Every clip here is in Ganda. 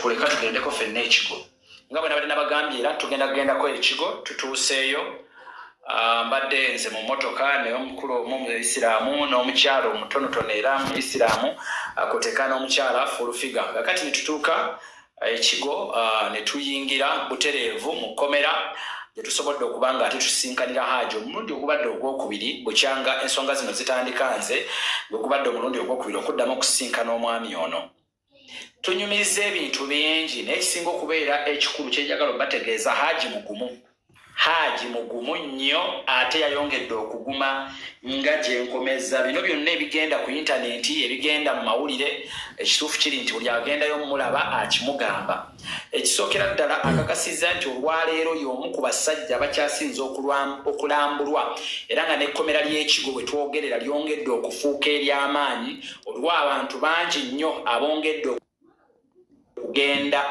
tukuleka tugendeko ffenna ekigo nga bwe nabadde nabagambye era tugendako ekigo tutuuseeyo mbadde nze mu motoka naye omukulu omu muisiraamu n'omukyalo omutonotono era muisiraamu akoteka n'omukyala fulufiga kakati ne tutuuka ekigo ne tuyingira butereevu mu kkomera gye tusobodde okuba nga ate tusinkanira hajji omulundi ogubadde ogwokubiri bukyanga ensonga zino zitandika nze gwegubadde omulundi ogwokubiri okuddamu okusinkana omwami ono tunyumiriza ebintu bingi naye ekisinga okubeera ekikulu kyenjagala obategeeza hajji mugumu nnyo ate yayongedde okuguma nga gyenkomeza bino byonna ebigenda ku intaneti ebigenda mu mawulire ekituufu kiri nti buli agendayo mulaba akimugamba ekisookera ddala akakasiza nti olwaleero y'omu ku basajja bakyasinza okulambulwa era nga n'ekkomera ly'ekigo bwe twogerera lyongedde okufuuka ery'amaanyi olwa abantu bangi nnyo abongedde okugenda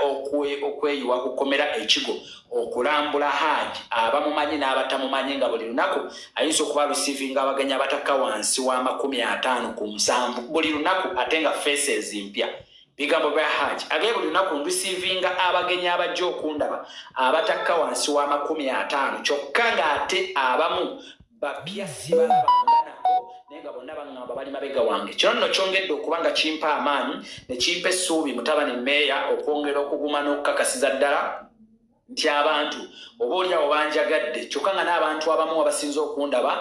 okweyiwa kukomera ekigo okulambula hajji abamumanyi n'abatamumanyi nga buli lunaku ayinza okuba lusiivinga abagenyi abatakka wansi wa 50 ku 7 buli lunaku ate nga faces mpya bigambo bya hajji agaye buli lunaku nlusiivinga abagenyi abajja okundaba abatakka wansi wa 50 kyokka ng'ate abamu bapya sibalabangana nenga bonna baŋŋamba bali mabega wange kino nno kyongedde okuba nga kimpa amaanyi ne kimpa essuubi mutabani mmeeya okwongera okuguma n'okukakasiza ddala nti abantu oba oliawo banjagadde kyokka nga n'abantu abamu abasinza okundaba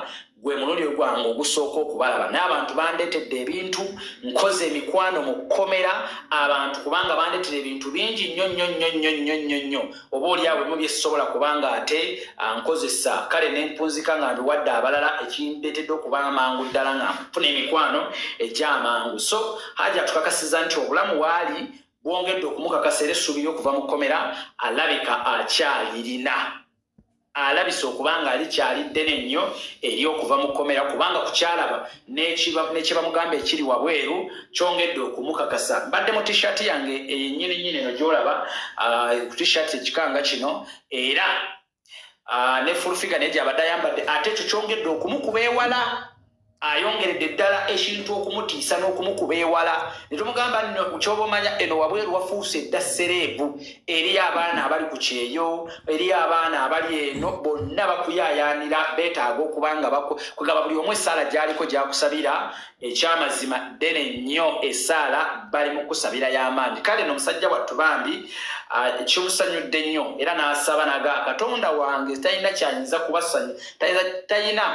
gwe mulundi gwange ogusooka okubalaba n'abantu bandeetedde ebintu nkoze emikwano mu kkomera abantu kubanga bandeetera ebintu bingi nnyo oba oliawo ebimu byesobola kubanga ate nkozesa kale nempunzika nga mbiwadde abalala ekindeetedde okuba amangu ddala nga nfuna emikwano egy'amangu so hajja tukakasiza nti obulamu waali bwongedde okumukakasa era essuubi okuva mu kkomera alabika akyalirina alabise okubanga alikyali ddene nnyo eri okuva mu kkomera kubanga kukyalaba n'ekibamugamba ekiri wabweru kyongedde okumukakasa mbadde mu tishaati yange ennyini eno gyolaba ku tishaati ekikanga kino era ne fulufiga naye gyabadde ayambadde ate ekyo kyongedde okumukuba ewala ayongeredde ddala ekintu okumutiisa n'okumukuba ewala ne tumugamba nno kyoba omanya eno wabweru wafuuse edda sereebu eri abaana abali ku kyeyo eri abaana abali eno bonna bakuyaayaanira beetaaga okuba nga kugaba buli omu essaala gy'aliko gyakusabira ekyamazima ddene nnyo essaala bali mu kusabira y'amaanyi kale no musajja wattu bambi kimusanyudde nnyo era n'asaba naga katonda wange talina kyayinza kubasanya talina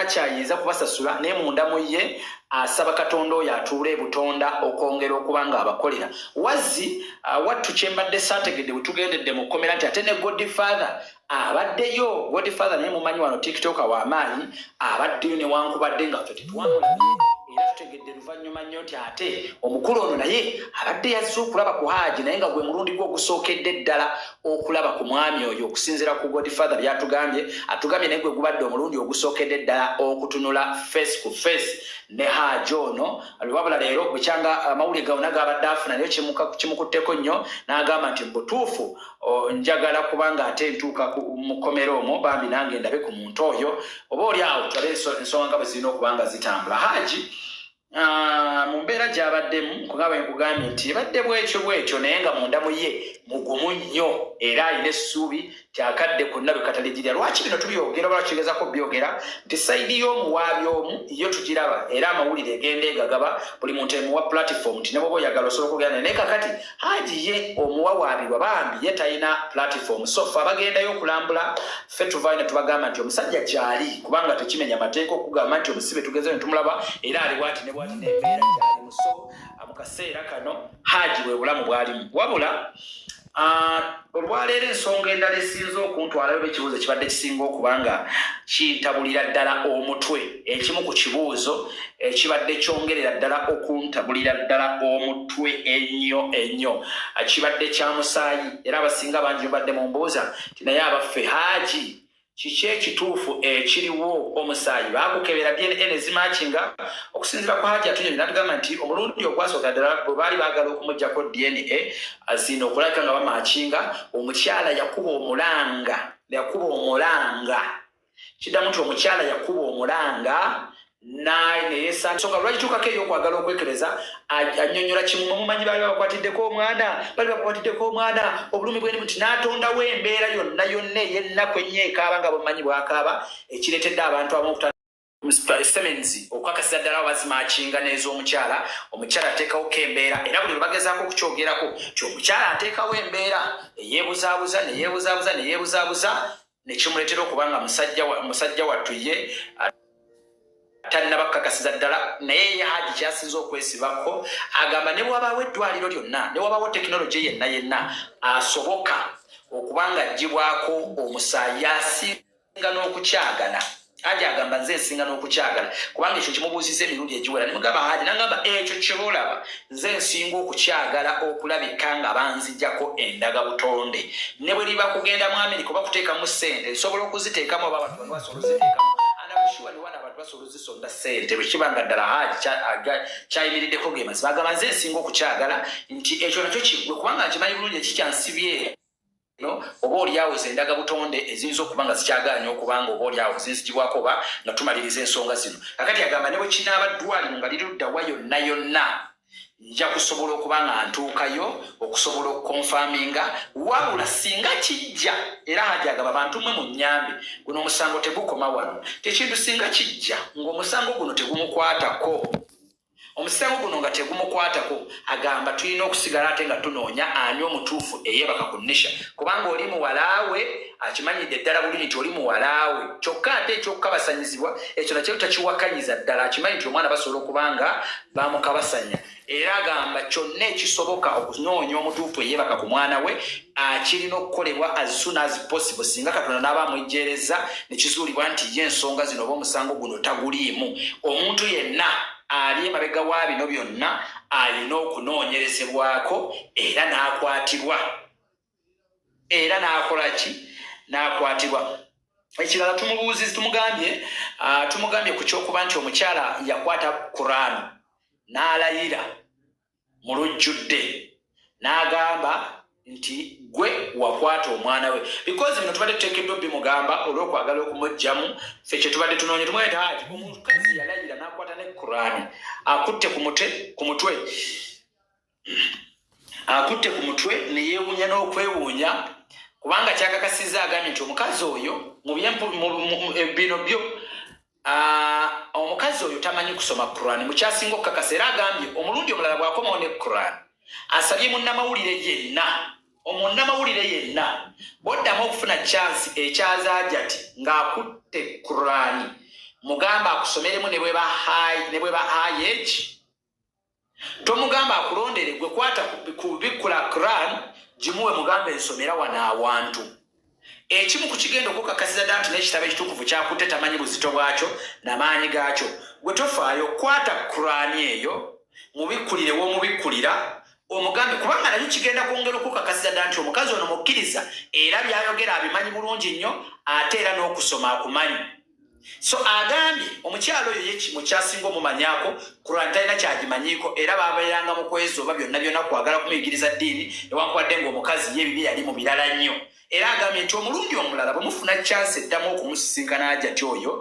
kyayinza kubasasula naye munda mu ye asaba katonda oyo atuula ebutonda okwongera okuba nga abakolera wazzi wattu kyembadde saategedde bwe tugendedde mu kkomera nti ate ne godfather abaddeyo godfather naye mumanyi wano tiktoka w'amaanyi abaddeyo newankubadde nga ffe tetuwamulabye era tutegedde luvannyuma nnyo nti ate omukulu ono naye abadde yazze okulaba ku hajji naye nga gwe mulundi gwe ogusookedde ddala okulaba ku mwami oyo okusinziira ku godfather byatugambye atugambye naye gwe gubadde omulundi ogusookedde ddala okutunula face ku face ne hajji ono wabula leero bukyanga amawulire gawona gabadde afuna naye kimukutteko nnyo n'agamba nti mubutuufu njagala kubanga ate ntuuka mu kkomera omwo bambi nange ndabe ku muntu oyo oba oli awo tulabe ensonga nga bwe zirina okuba nga zitambula hajji mu mbeera gy'abaddemu nkugamba nkugambye nti ebadde bwetyo naye nga munda mu ye mugumu nnyo era alina essuubi tyakadde konna bwe kataligirya lwaki bino tubyogera oba tukigezako byogera nti sayidi y'omuwaabi omu yo tugiraba era amawulire egenda egagaba buli muntu emuwa platform nti ne bwoba oyagala osobola okugenda naye kakati hajji ye omuwawaabirwa bambi ye talina platform so ffe abagendayo okulambula ffe tuvayo ne tubagamba nti omusajja kyali kubanga tekimenya amateeka okugamba nti omusibe tugezeyo ne tumulaba era ali bwati ne bwati n'embeera gyalimu so mu kaseera kano hajji bwe bulamu bwalimu wabula olwaleero ensonga endala esinza okuntwalayo ekibuuzo ekibadde kisinga okuba nga kintabulira ddala omutwe ekimu ku kibuuzo ekibadde kyongerera ddala okuntabulira ddala omutwe ennyo kibadde kya musaayi era abasinga bangi badde mu mbuuza nti naye abaffe hajji kiki ekituufu ekiriwo omusaayi baakukebera dna nezimakinga okusinziira ku hajji atunye binatugamba nti omulundi ogwasooka ddala bwe baali baagala okumugjako dna zino okulabika nga bamakinga omukyala yakuba omulanga kiddamu nti omukyala yakuba omulanga neyesa nsonga lwaki tukako eyokwagala okwekereza annyonnyola kimu mumanyi baali bakwatiddeko omwana obulumi bweni nti n'atondawo embeera yonna ey'ennaku ennyo ekaaba nga bumanyi bwakaaba ekireetedde abantu abamu semenzi okukakasiza ddala abazima akinga n'ez'omukyala omukyala ateekawo embeera era buli lwebagezaako okukyogerako ti omukyala ateekawo embeera eyeebuzaabuza nekimuleetera okuba nga musajja wattu ye talina bakakasiza ddala naye ye Hajji kyasinze okwesibako agamba ne bwabaawo eddwaliro lyonna ne wabaawo tekinologi yenna asoboka okuba nga aggyibwako omusaayi asinga n'okukyagala Hajji agamba nze nsinga n'okukyagala kubanga ekyo kimubuuziza emirundi egiwera ne mugamba Hajji nagamba ekyo kyolaba nze nsinga okukyagala okulabika nga banzijjako endaga butonde ne bwe liba kugenda mu Amerika oba kuteekamu ssente nsobola okuziteekamu oba abantu bano basobola okuziteekamu anabashuwa ne wana abantu basobola okuzisonda ssente bwe kibanga ddala Hajji kyayimiriddeko ge mazima agamba nze nsinga okukyagala nti ekyo nakyo kiggwe kubanga nkimanyi bulungi ekikyansibye oba oliawo zendaga butonde eziyinza okuba nga zikyagaanya okubanga oba oliawo zinzigibwako oba nga tumaliriza ensonga zino kakati agamba ne bwe kinaaba ddwaliro nga liruddawa yonna nja kusobola okuba nga ntuukayo okusobola okukonfaminga wabula singa kijja era Hajji agamba bantu mwe mu nnyambe guno omusango tegukoma wano tekintu singa kijja ng'omusango guno tegumukwatako omusango guno nga tegumukwatako agamba tulina okusigala ate nga tunoonya ani omutuufu eyeebaka ku Nisha kubanga oli muwalaawe akimanyidde ddala bulungi nti oli muwalaawe kyokka ate ekyokukabasanyizibwa ekyo nakyo takiwakanyiza ddala akimanyi nti omwana basobola okuba nga bamukabasanya era agamba kyonna ekisoboka okunoonya omutuufu eyeebaka ku mwana we kirina okukolebwa as soon as possible singa Katonda n'aba amwejjeereza ne kizuulibwa nti ye ensonga zino oba omusango guno taguliimu omuntu yenna ali emabega wa bino byonna alina okunoonyerezebwako era n'akwatibwa era n'akwatibwa ekirala tumugambye ku kyokuba nti omukyala yakwata Kurani n'alayira mu lujjudde n'agamba nti gwe wakwata omwana we because bino tubadde tuteekeddwa bimugamba olw'okwagala okumugjamu ffe kye tubadde tunoonye tumweta Hajji omukazi yalayira n'akwata ne Kurani akutte ku mutwe ne yeewuunya n'okwewuunya kubanga kyakakasizza agambye nti omukazi oyo bino byo omukazi oyo tamanyi kusoma Kurani mukyasinga okukakasa era agambye omulundi omulala bw'akomawo ne Kurani asabye munnamawulire yenna boddamu okufuna chansi ekyaza Hajjati ng'akutte Kurani mugamba akusomeremu ne bweba hayeji tomugamba akulondere gwe kwata kubikkula Kurani gimuwe mugambe ensomera wano awantu ekimu ku kigenda okukakasiza ddala nti n'ekitabo ekitukuvu kyakutte tamanyi buzito bwakyo n'amaanyi gaakyo gwe tofaayo kwata Kurani eyo mubikkulire w'omubikkulira omugambi kubanga nabyo kigenda kwongera okukakasiza ddala nti omukazi ono mukkiriza era byayogera abimanyi bulungi nnyo ate era n'okusoma akumanyi so agambye omukyalo oyo yekimu kyasinga omumanyaako Kurani talina kyagimanyiiko era baabeeranga mu kwezi oba byonna kwagala kumuyigiriza ddiini newankubadde ng'omukazi ye ebibi yali mu birala nnyo era agambye nti omulundi omulala bwe mufuna kyansi eddamu okumusisinkana Hajjati oyo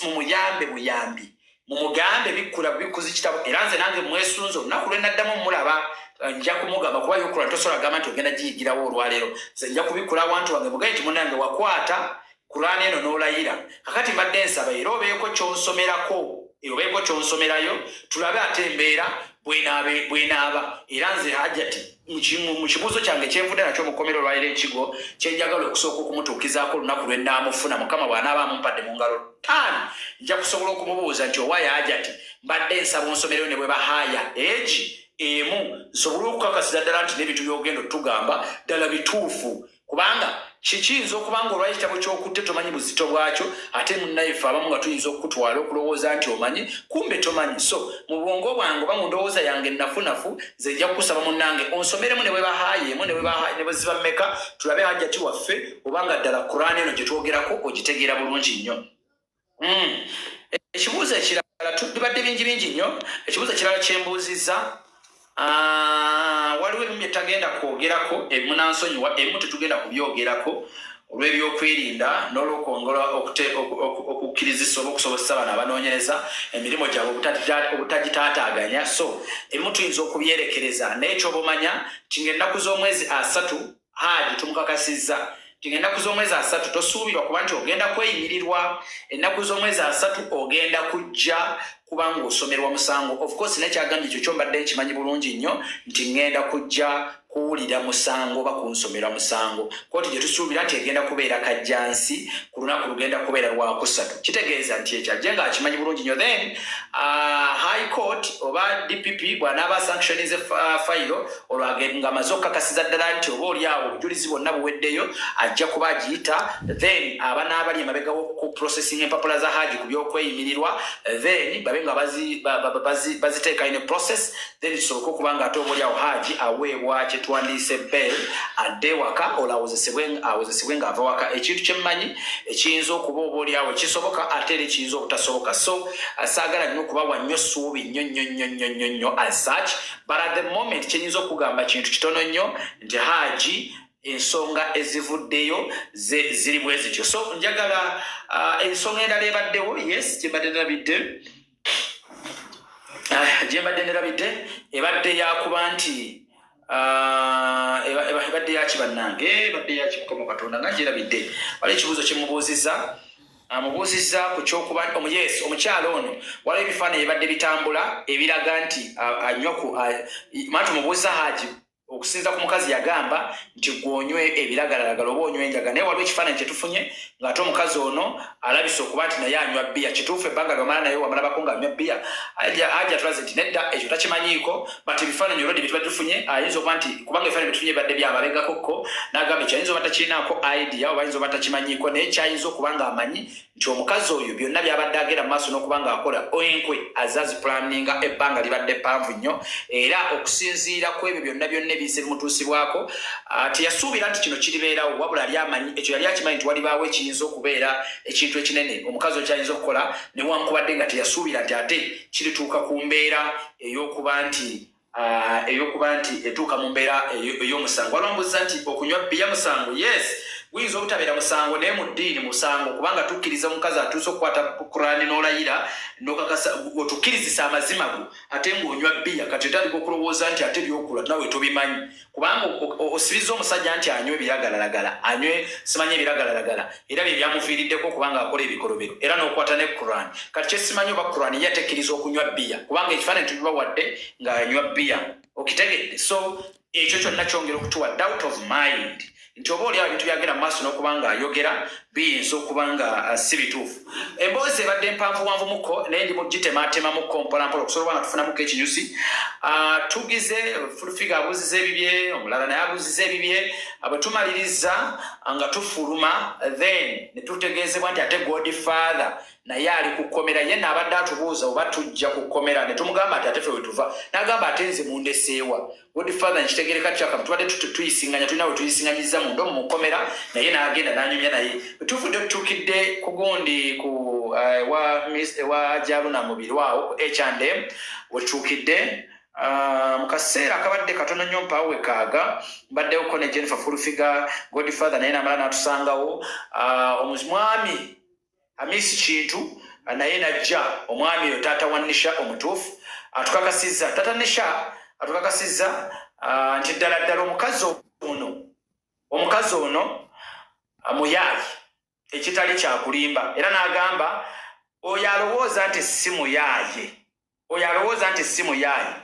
mumuyambe buyambi mumugambe bikkula bikuzi kitabo era nze nange mwesunze olunaku lwe naddamu mulaba nja kumugamba kuba Kurani tosobola gamba nti ogenda giyigirawo olwaleero nze nja kubikkula awantu wange mugaye nti munange wakwata Kurani eno n'olayira kakati mbadde nsaba era obeeko kyonsomerayo tulabe ate embeera bwenaaba era nze Hajjati mu kibuuzo kyange kyenvudde nakyo mukomera olwaliro ekigo kyenjagala okusooka okumutuukizaako olunaku lwe nnaamufuna Mukama bw'anaaba amumpadde mu ngalo 5 nja kusobola okumubuuza nti owaaya Hajjati mbadde nsaba onsomereyo ne bwe bahaya eji emu nsobole okukakasiza ddala nti n'ebintu by'ogenda otugamba ddala bituufu kubanga kikiyinza okubanga olw'ekitabo ky'okutte tomanyi buzito bwakyo ate munnayeffe abamu nga tuyinza okukutwala okulowooza nti omanyi kumbe tomanyi so mu bwongo bwange oba mu ndowooza yange nafunafu nze nja kukusaba munnange onsomeremu ne bwe bahaayemu ne bwe ziba mmeka tulabe Hajjati waffe obanga ddala Kurani eno gye twogerako ogitegeera bulungi nnyo ekibuuzo ekirala tubadde bingi nnyo ekibuuzo ekirala kyembuuzizza waliwo ebimu bye tagenda kwogerako ebimu nansonyiwa ebimu tetugenda kubyogerako olw'ebyokwerinda n'olw'okwongera okukkirizisa oba okusobozesa bano abanoonyereza emirimu gyabwe obutagitaataaganya. So ebimu tuyinza okubyerekereza naye ky'obumanya tinga ennaku z'omwezi 3 Hajji tumukakasizza tinga ennaku z'omwezi 3 tosuubirwa kuba nti ogenda kweyimirirwa. Ennaku z'omwezi 3 ogenda kujja kubanga osomerwa musango. Of course nekyagambye ekyo kyombadde nkimanyi bulungi nnyo nti ngenda kujja kuwulira musango oba kunsomera musango. Kooti gye tusuubira nti egenda kubeera kajjansi ku lunaku lugenda kubeera Lwakusatu. Kitegeeza nti ekyajje nga akimanyi bulungi nnyo. Then High Court oba DPP bw'anaaba sanctionize fayiro olwagenga amaze okukakasiza ddala nti oba oliawo obujulizi bwonna buweddeyo ajja kuba agiyita. Then aba n'abali emabega ku processing empapula za Hajji ku byokweyimirirwa then babe nga baziteeka in a process then kisoboka okuba nga ate oba oliawo Hajji aweebwa kyetwandiise bail adde waka awozesebwe ng'ava waka. Ekintu kyemmanyi ekiyinza okuba oba oliawo ekisoboka ate era ekiyinza obutasoboka. So saagala nnyo okubawa nnyo ssuubi nnyo as such, but at the moment kyenyinza okugamba kintu kitono nnyo nti Hajji ensonga ezivuddeyo ziri bwe zityo. So njagala ensonga endala ebaddewo yes gyembadde nerabidde ebadde yakuba nti ebadde yaki bannange ebadde yaki Mukama Katonda nga gyerabidde waliwo ekibuuzo kyemubuuzizza ku kyokuba yes omukyalo ono waliwo ebifaananyi ebibadde bitambula ebiraga nti matu mubuuza Hajji okusinza ku mukazi yagamba nti gwonywe ebiragalalagala oba onywe enjaga naye waliwo ekifaananyi kyetufunye ng'ate omukazi ono alabise okuba nti naye anywa bbiya. Kituufu ebbanga lyomala naye wamulabako ng'anywa bbiya Hajji atulaze nti nedda ekyo takimanyiiko but ebifaananyi olwedde bye tuba tufunye ayinza okuba nti kubanga ebifaananyi bye tufunye ebadde byababegakokko n'agamba ekyo ayinza oba takirinaako idea oba ayinza oba takimanyiiko naye kyayinza okuba ng'amanyi nti omukazi oyo byonna byabadde agenda mu maaso n'okuba ng'akola enkwe azazipulaninga ebbanga libadde ppanvu nnyo era okusinziira ku ebyo byonna ebiyise bimutuusibwako teyasuubira nti kino kiribeerawo wabula yali amanyi ekyo yali akimanyi nti walibaawo ekiyinza okubeera ekintu ekinene omukazi oyo kyayinza okukola newankubadde nga teyasuubira nti ate kirituuka ku mbeera ey'okuba nti etuuka mu mbeera ey'omusango. Walwambuuza nti okunywa bbiya musango yes guyinza obutabeera musango naye mu ddiini musango kubanga tukkiriza omukazi atuuse okukwata Kurani n'olayira n'okakasa otukkirizisa amazima go ate ng'onywa bbiya kati otandika okulowooza nti ate byokula nawe tobimanyi kubanga osibizza omusajja nti anywe ebiragalalagala anywe simanyi ebiragalalagala era bye byamufiiriddeko kubanga akola ebikolobero era n'okwata ne Kurani. Kati kyesimanyi oba Kurani ye atekkiriza okunywa bbiya kubanga ekifaananyi tubibawadde ng'anywa bbiya okitegedde. So ekyo kyonna kyongera okutuwa doubt of mind nti oba oliawo ebintu byagenda mu maaso n'okuba ng'ayogera biyinza okuba nga si bituufu. Emboozi ebadde mpanvuwanvumuko naye ndimugitematemamuko mpolampola okusobola nga tufunamuko ekinyusi. Tugize fulufiga abuuziza ebibye omulala naye abuuziza ebibye bwe tumaliriza nga tufuluma then ne tutegeezebwa nti ate Godfather naye ali ku kkomera ye n'abadde atubuuza oba tujja ku kkomera ne tumugamba ati ate ffe we tuva n'agamba ate nze mundeseewa. Godfather nkitegereka tyaka tubadde tuyisinganya tulina we tuyisinganyizza munda mu kkomera naye n'agenda n'anyumya naye tuvudde tutuukidde ku gundi ku wa Jalu namubulila ku H&M we tutuukidde mu kaseera akabadde katono nnyo mpaawo wekaaga mbaddewoko ne Jennifer Fulufiga Godfather naye n'amala n'atusangawo omwami Amisi Kintu naye najja omwami oyo taata wa Nisha omutuufu atukakasizza taata Nisha atukakasizza nti ddala omukazi ono muyaayi ekitali kyakulimba era n'agamba oyo alowooza nti si muyaayi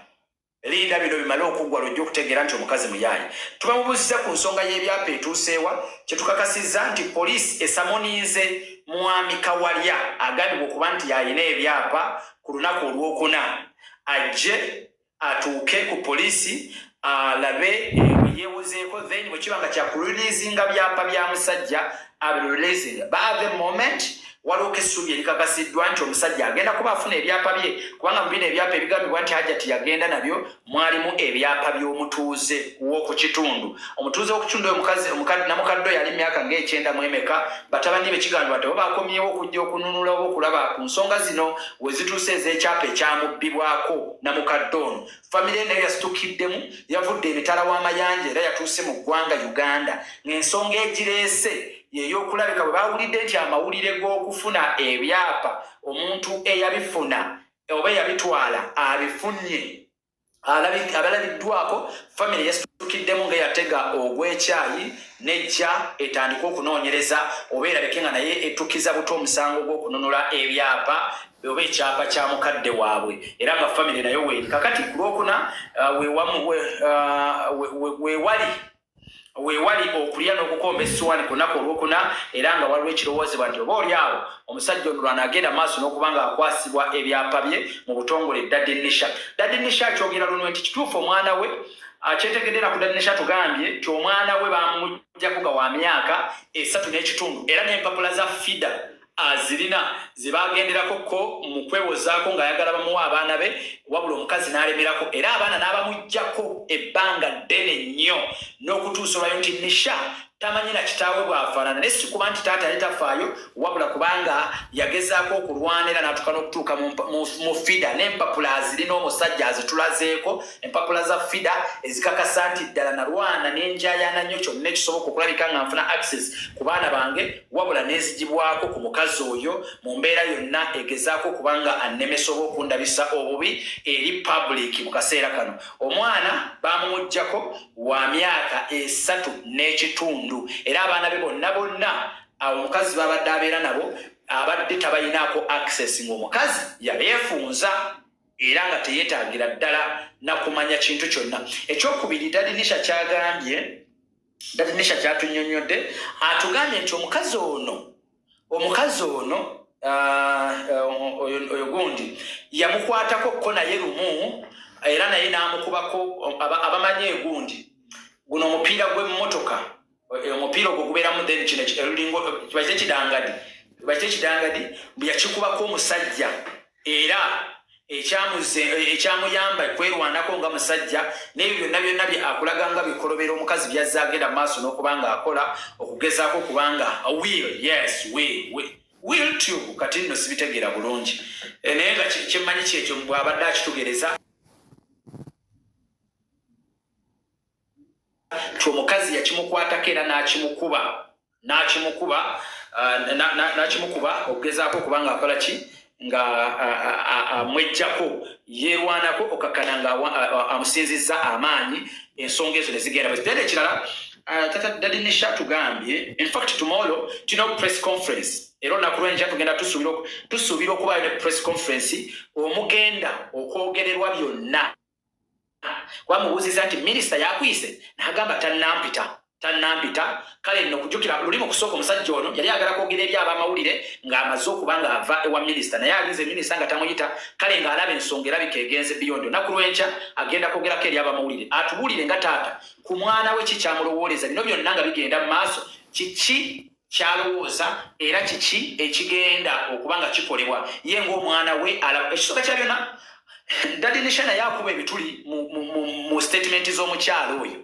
linda bino bimale okuggwa lwojja okutegeera nti omukazi muyaayi. Tubamubuuziza ku nsonga y'ebyapa etuuseewa kyetukakasizza nti poliisi esamoninze mwami Kawalya agambibwa okuba nti yalina ebyapa ku lunaku olwokuna ajje atuuke ku poliisi alabe yeewozeeko then bwe kiba nga kyakulilizinga byapa bya musajja abireleasinga by the moment waliwo essuubi erikakasiddwa nti omusajja agenda kuba afuna ebyapa bye kubanga mu bino ebyapa ebigambibwa nti Hajjati yagenda nabyo mwalimu ebyapa by'omutuuze w'oku kitundu. Omutuuze w'okukitundu oyo namukadde yali myaka ng'ekyenda mu emeka batabani be kigambibwa nti oba bakomyewo okujja okununula oba okulaba ku nsonga zino we zituuse ez'ekyapa ekyamubbibwako namukadde ono. Famire nayo yasitukiddemu yavudde emitala w'amayanja era yatuuse mu ggwanga Uganda ng'ensonga egireese yeyokulabika bwe bawulidde nti amawulire g'okufuna ebyapa omuntu eyabifuna oba eyabitwala abifunye abalabiddwako famire yasitukiddemu ng'eyatega ogw'ekyayi nejja etandika okunoonyereza oba erabike nga naye ettukiza buto omusango gw'okununula ebyapa oba ekyapa kya mukadde waabwe era nga famire nayo weeri kakati ku lwokuna weewali okulya n'okukomba essuwaani ku lunaku olwokuna era nga waliwo ekirowoozebwa nti oba oli awo omusajja ono lwanagenda maaso n'okuba nga akwasibwa ebyapa bye mu butongole Daddy Nisha. Daddy Nisha akyogera luno nti kituufu omwana we kyetegeddera ku Daddy Nisha tugambye nti omwana we bamuggyako nga wa myaka 3.5 era n'empapula za FIDA azirina zibagenderako ko mu kwewozaako ng'ayagala bamuwa abaana be wabula omukazi n'alemerako era abaana n'abamuggyako ebbanga ddene nnyo n'okutuusa olwayo nti Nisha tamanyi na kitaawe bw'afaanana naye si kuba nti taata yali tafaayo wabula kubanga yagezaako okulwanira n'atuuka n'okutuuka mu FIDA n'empapula azirina omusajja azitulazeeko empapula za FIDA ezikakasa nti ddala na Lwona n'enjayaana nnyo kyonna ekisoboka okulabika nga nfuna access ku baana bange wabula n'ezigibwako ku mukazi oyo mu mbeera yonna egezaako kubanga annemesa oba okundabisa obubi eri public mu kaseera kano. Omwana bamumuggyako wa myaka 3.5 era abaana be bonna omukazi babadde abeera nabo abadde tabayinaako access ng'omukazi yabeefunza era nga teyeetaagira ddala nakumanya kintu kyonna. Ekyokubiri Daddy Nisha kyagambye Daddy Nisha kyatunyonnyodde atugambye nti omukazi ono oyo gundi yamukwatako ko naye lumu era naye n'amukubako abamanyi egundi guno omupiira gw'emmotoka omupiira ogwo gubeeramu then kino erulingo kibakite ekidangadi bwe yakikubako omusajja era ekyamuyamba kwerwanako nga musajja n'ebyo byonna bye akulaga nga bikolobera omukazi byazza agenda maaso n'okuba nga akola okugezaako kubanga will tube kati nno sibitegeera bulungi naye nga kyemmanyi kyekyo bw'abadde akitugereza omukazi yakimukwatako era n'akimukuba okugezaako kubanga akola ki nga amwejjako yeerwanako okakana nga amusinzizza amaanyi ensonga ezo ne zigenda bwezitera. Ekirala tata Daddy Nisha tugambye in fact tomorrow tulina press conference era olunaku lw'enkya tugenda tusuubira okubaayo ne press conference omugenda okwogererwa byonna wamubuuziza nti minisita yakwise n'agamba tannampita kale nno okujjukira luli mu kusooka omusajja ono yali agala kwogera eri ab'amawulire ng'amaze okuba nga ava ewa minisita naye alinze minisita nga tamuyita kale ng'alaba ensonga erabika egenze biyondi olunaku lw'enkya agenda kwogerako eri ab'amawulire atubuulire nga taata ku mwana we kikyamulowooleza bino byonna nga bigenda mu maaso kiki kyalowooza era kiki ekigenda okuba nga kikolebwa ye ng'omwana we alaba ekisooka kya byonna. Daddy Nisha naye akuba ebituli mu statement z'omukyalo oyo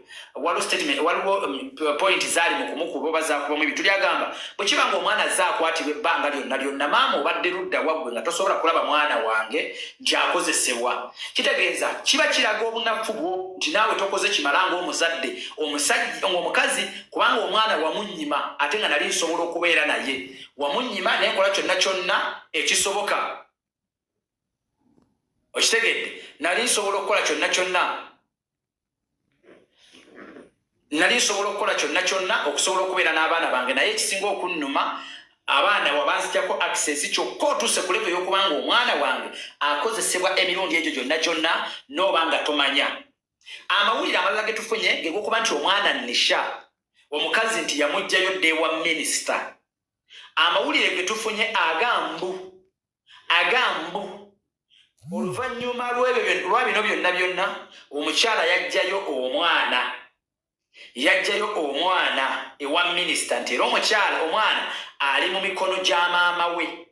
waliwo point zaali mu kumukuba oba zaakubamu ebituli agamba bwe kiba ng'omwana azze akwatibwa ebbanga lyonna maama obadde ludda waggwe nga tosobola kulaba mwana wange nti akozesebwa kitegeeza kiba kiraga obunafu bwo nti naawe tokoze kimala ng'omuzadde omukazi kubanga omwana wamunnyima ate nga nali nsobola okubeera naye wamunnyima naye nkola kyonna ekisoboka okitegedde nali nsobola okukola kyonna okusobola okubeera n'abaana bange naye ekisinga okunnuma abaana wabanzijjako access kyokka otuuse ku levo ey'okubanga omwana wange akozesebwa emirundi egyo gyonna n'oba nga tomanya. Amawulire amalala ge tufunye gegokuba nti omwana Nisha omukazi nti yamuggyayo dde ewa minisita. Amawulire ge tufunye agambu oluvannyuma lwa bino byonna omukyala yajjayo omwana ewa minisita nti era omwana ali mu mikono gya maama we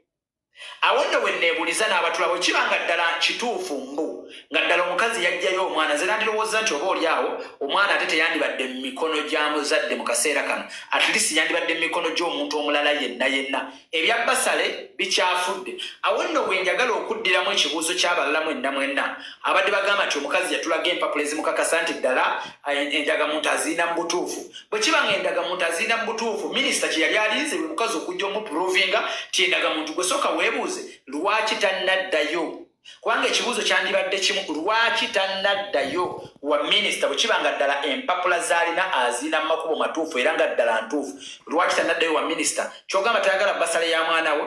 awo nno we neebuuliza n'abatulabo kibanga ddala kituufu mbu nga ddala omukazi yajjayo omwana ze nandirowooza nti oba oli awo omwana ate teyandibadde mu mikono gya muzadde mu kaseera kano atlisi yandibadde mu mikono gy'omuntu omulala yenna ebya basale bikyafudde. awo nno we njagala okuddiramu ekibuuzo ky'abalala mwenna abadde bagamba nti omukazi yatulaga empapula ezimukakasa nti ddala endagamuntu aziina mu butuufu. bwe kibanga endagamuntu aziina mu butuufu minisita kye yali alinze buli mukazi okujja omupuruvinga ti endagamuntu gwe sooka weebuuze lwaki tannaddayo, kubanga ekibuuzo kyandibadde kimu, lwaki tannaddayo wa minisita bwe kibanga ddala empapula z'alina aziina mu makubo matuufu era nga ddala ntuufu, lwaki tannaddayo wa minisita? Kyogamba tayagala basale ya mwana we.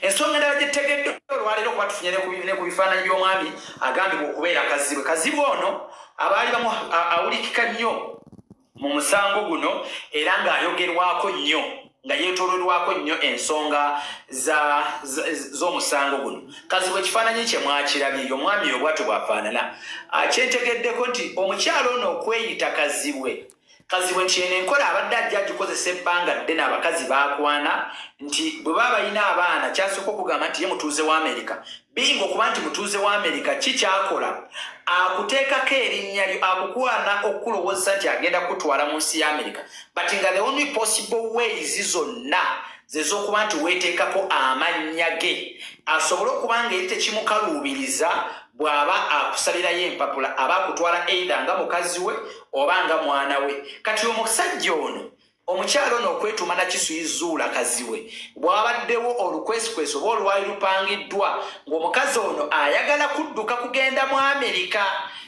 Ensonga endala gye tutegedde olwaleero kuba tufunye ne ku bifaananyi by'omwami agambibwa okubeera kazibwe. Kazibwe ono abaali bamu awulikika nnyo mu musango guno era ng'ayogerwako nnyo nga yeetoololwako nnyo ensonga z'omusango guno. Kazibwe ekifaananyi kye mwakirabye omwami oyo bw'atyo bw'afaanana. Kyentegeddeko nti omukyalo ono okweyita kazibwe nti eno enkola abadde ajja agikozesa ebbanga ddene abakazi baakwana nti bwe baba balina abaana kyasooka okugamba nti ye mutuuze wa Amerika. Binga okuba nti mutuuze wa Amerika kikyakola akuteekako erinnya lyo akukwana okukulowooza nti agenda kutwala mu nsi ya Amerika, but nga the only possible ways zonna ze z'okuba nti weeteekako amannya ge asobole okuba nga eri tekimukaluubiriza bw'aba akusalirayo empapula aba akutwala eida nga mukazi we oba nga mwana we. Kati omusajja ono omukyalo ono okwetuuma Nakisuyi Zuula kaziwe bw'abaddewo olukwesikwesi oba olwali lupangiddwa ng'omukazi ono ayagala kudduka kugenda mu Amerika.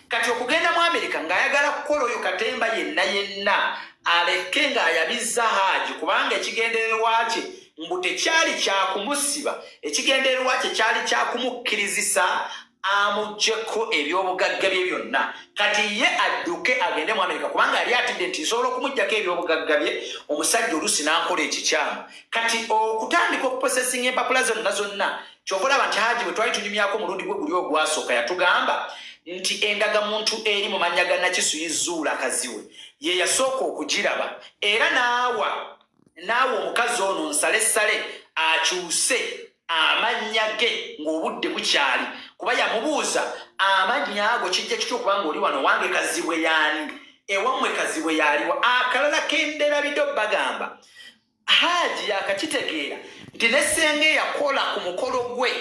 Kati okugenda mu Amerika ng'ayagala kukola oyo katemba yenna aleke ng'ayabizza hajji, kubanga ekigendererwa kye mbu tekyali kyakumusiba, ekigendererwa kye kyali kyakumukkirizisa amuggyeko ebyobugagga bye byonna. Kati ye adduke agende mu Amerika kubanga yali atidde nti nsobola okumuggyako ebyobugagga bye omusajja oluusi n'ankola ekikyamu. Kati okutandika okuposesinga empapula zonna kyova olaba nti hajji bwe twali tunyumyako omulundi gwe guli ogwasooka yatugamba nti endagamuntu eri mu mannya ga Nakisuyi Zuula kaziwe ye yasooka okugiraba era naawa omukazi ono nsalessale akyuse amannya ge ng'obudde bukyali, kuba yamubuuza amannya ago kijja kityo okubanga oli wano wange kazibwe yaani ewammwe kazibwe yaliwa. Akalala kenderabidde bagamba hajji yakakitegeera nti nessenga eyakola ku mukolo gwe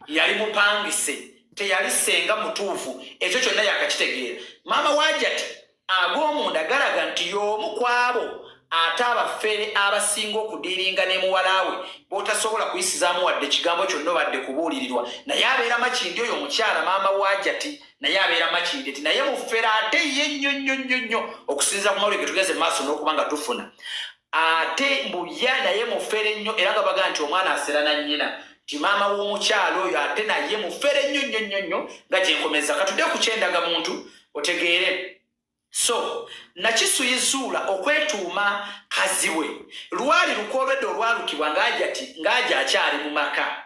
yali mupangise teyali senga mutuufu, ekyo kyonna yakakitegeera. Maama Hajjati ag'omunda galaga nti y'omu kwabo ate abafere abasinga okudiiringa ne muwalawe b'otasobola kuyisizaamu wadde ekigambo kyonna badde kubuulirirwa. Naye abeera makindi oyo omukyala maama Hajjati, naye abeera makindi ti naye mufere ate ye nnyo okusinza ku mawulire ge tugeze mu maaso n'okuba nga tufuna ate mbuya naye mufere nnyo era nga bagaa nti omwana asera na nnyina ti maama w'omukyalo oyo ate naye mufere nnyo nga gyenkomeza. Katudde ku kyendagamuntu otegeere. So Nakisuyi Zuula okwetuuma kaziwe lwali lukolwedde olwalukibwa ng'ajja akyali mu maka,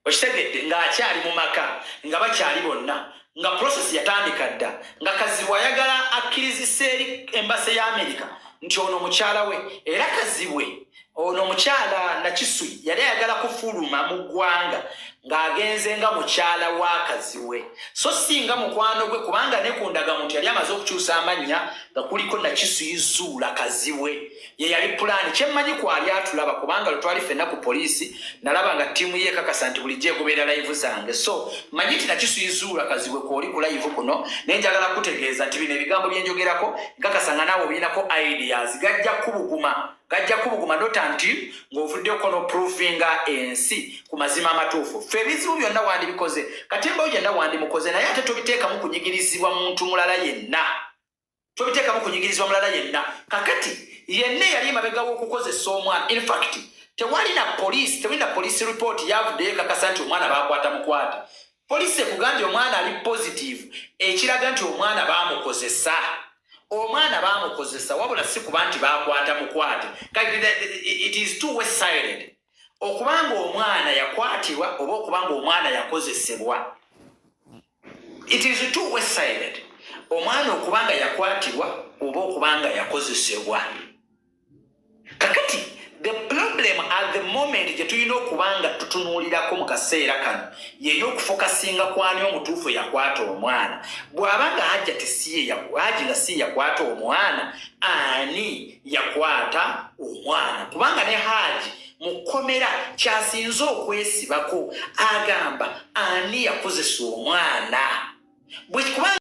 okitegedde ng'akyali mu maka nga bakyali bonna nga process yatandika dda nga kaziwe ayagala akkirizisa eri embase ya Amerika nti ono mukyala we. Era kaziwe ono omukyala Nakisuyi yali ayagala kufuluma mu ggwanga ng'agenze nga mukyala wa kaziwe so singa mukwano gwe, kubanga ne ku ndagamuntu yali amaze okukyusa amannya nga kuliko Nakisuyi Zuula kaziwe. Ye yali pulaani. Kyemmanyi kwali atulaba kubanga lwe twali ffenna ku poliisi nalaba nga ttiimu ye ekakasa nti bulijjo egoberera live zange. So manyi nti Nakisuyi Zuula kaziwe kwoli ku live kuno naye njagala kutegeeza nti bino ebigambo bye njogerako nkakasa nga naawe obirinako ideas gajja kubuguma nota nti ng'ovuddeko n'oproofinga ensi ku mazima amatuufu. Ffe ebizibu byonna wandibikoze, katemba oyo yenna wandimukoze, naye ate tobiteekamu kunyigirizibwa muntu mulala yenna. Kakati yenna yali emabega w'okukozesa omwana. In fact tewali na police report yavuddeyo ekakasa nti omwana baakwata mukwate. Poliisi ekugambye omwana ali positive ekiraga nti omwana baamukozesa. Wabula si kuba nti baakwata mukwate. It is too one-sided. Okubanga omwana yakwatibwa oba okubanga omwana yakozesebwa, it is too one-sided. Omwana okubanga yakwatibwa oba okubanga yakozesebwa. Kakati the problem at the moment gye tulina okubanga tutunuulirako mu kaseera kano y'ey'okufokasinga ku ani omutuufu yakwata omwana. Bw'abanga hajji nga si yakwata omwana, ani yakwata omwana? Kubanga ne hajji mukomela kyasinze okwesibako agamba ani yakozesa omwana.